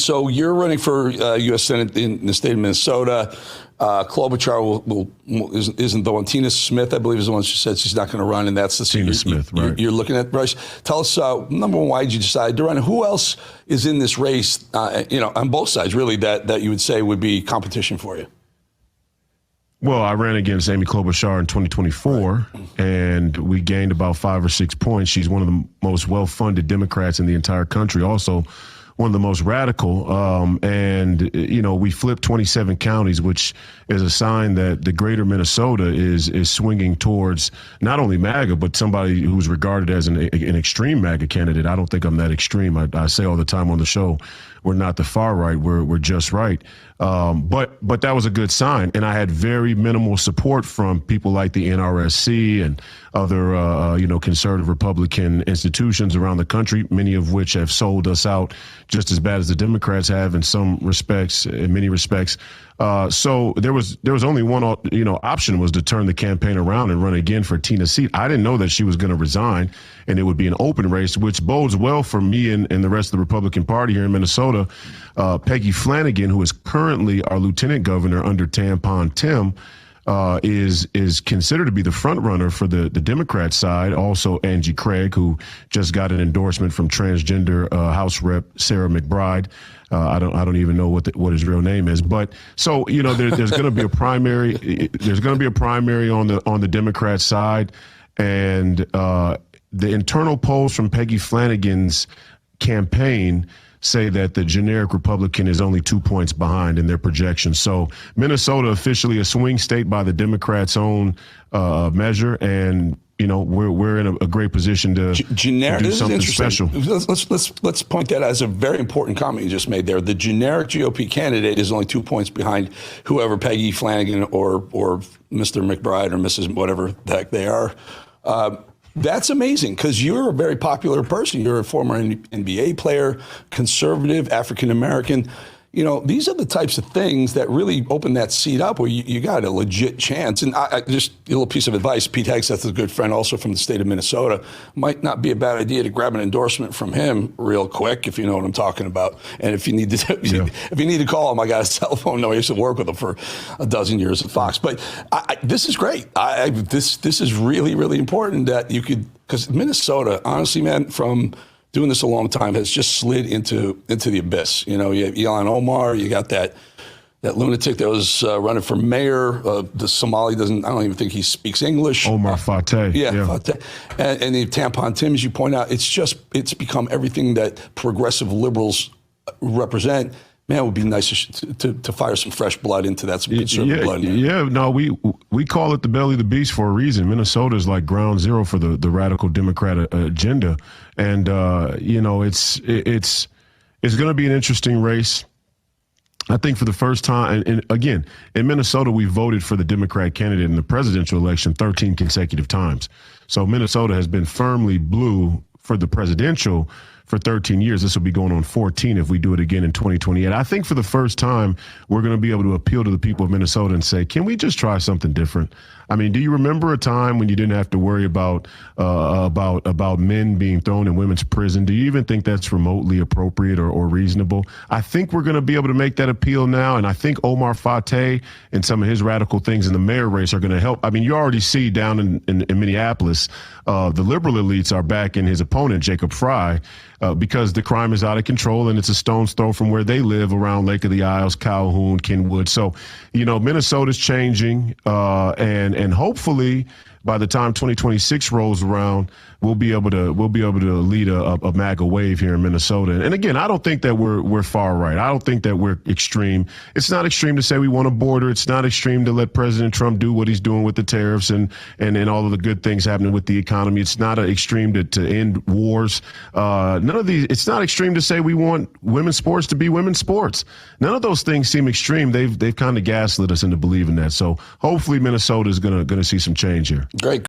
So you're running for U.S. Senate in the state of Minnesota. Klobuchar isn't the one. Tina Smith, I believe, is the one who said she's not going to run, and that's the Tina Smith, right? You're looking at Royce. Tell us, number one, why did you decide to run? Who else is in this race? On both sides, really, that you would say would be competition for you. Well, I ran against Amy Klobuchar in 2024, and we gained about 5 or 6 points. She's one of the most well-funded Democrats in the entire country, also one of the most radical. We flipped 27 counties, which is a sign that the greater Minnesota is swinging towards not only MAGA, but somebody who's regarded as an extreme MAGA candidate. I don't think I'm that extreme. I say all the time on the show, we're not the far right. We're just right. But that was a good sign. And I had very minimal support from people like the NRSC and other, conservative Republican institutions around the country, many of which have sold us out just as bad as the Democrats have in some respects, in many respects. So there was only one, option was to turn the campaign around and run again for Tina's seat. I didn't know that she was going to resign and it would be an open race, which bodes well for me and the rest of the Republican Party here in Minnesota. Peggy Flanagan, who is currently our lieutenant governor under Tampon Tim, is considered to be the front runner for the Democrat side. Also, Angie Craig, who just got an endorsement from transgender House Rep Sarah McBride. I don't even know what his real name is, but so there's going to be a primary. There's going to be a primary on the Democrat side, and the internal polls from Peggy Flanagan's campaign say that the generic Republican is only 2 points behind in their projections. So Minnesota officially a swing state by the Democrats' own measure, and we're in a great position to do something special. Let's point that out as a very important comment you just made there. The generic GOP candidate is only 2 points behind whoever Peggy Flanagan or Mr. McBride or Mrs. whatever the heck they are. That's amazing because you're a very popular person. You're a former NBA player, conservative, African-American. These are the types of things that really open that seat up where you got a legit chance. And I just a little piece of advice. Pete Hegseth is a good friend also from the state of Minnesota. Might not be a bad idea to grab an endorsement from him real quick, if you know what I'm talking about. And if you need to, if you need to call him, I got his cell phone. No, I used to work with him for a dozen years at Fox. But this is great. This is really, really important that you could, because Minnesota, honestly, man, from doing this a long time, has just slid into the abyss. You have Ilhan Omar, you got that lunatic that was running for mayor. The Somali I don't even think he speaks English. Omar Fateh. Yeah. Fateh. And the Tampon Tim, as you point out, it's become everything that progressive liberals represent. Man, it would be nice to fire some fresh blood into that, some conservative blood. No, we call it the belly of the beast for a reason. Minnesota is like ground zero for the radical Democrat agenda, and it's going to be an interesting race. I think for the first time, and again, in Minnesota, we voted for the Democrat candidate in the presidential election 13 consecutive times. So Minnesota has been firmly blue for the presidential for 13 years. This will be going on 14 if we do it again in 2028. I think for the first time, we're going to be able to appeal to the people of Minnesota and say, can we just try something different? I mean, do you remember a time when you didn't have to worry about men being thrown in women's prison? Do you even think that's remotely appropriate or reasonable? I think we're going to be able to make that appeal now, and I think Omar Fateh and some of his radical things in the mayor race are going to help. I mean, you already see down in Minneapolis, the liberal elites are backing his opponent, Jacob Fry, because the crime is out of control and it's a stone's throw from where they live around Lake of the Isles, Calhoun, Kenwood. So, Minnesota's changing, and hopefully by the time 2026 rolls around, we'll be able to lead a MAGA wave here in Minnesota. And again, I don't think that we're far right. I don't think that we're extreme. It's not extreme to say we want a border. It's not extreme to let President Trump do what he's doing with the tariffs and all of the good things happening with the economy. It's not extreme to end wars. None of these. It's not extreme to say we want women's sports to be women's sports. None of those things seem extreme. They've kind of gaslit us into believing that. So hopefully Minnesota is going to see some change here. Great.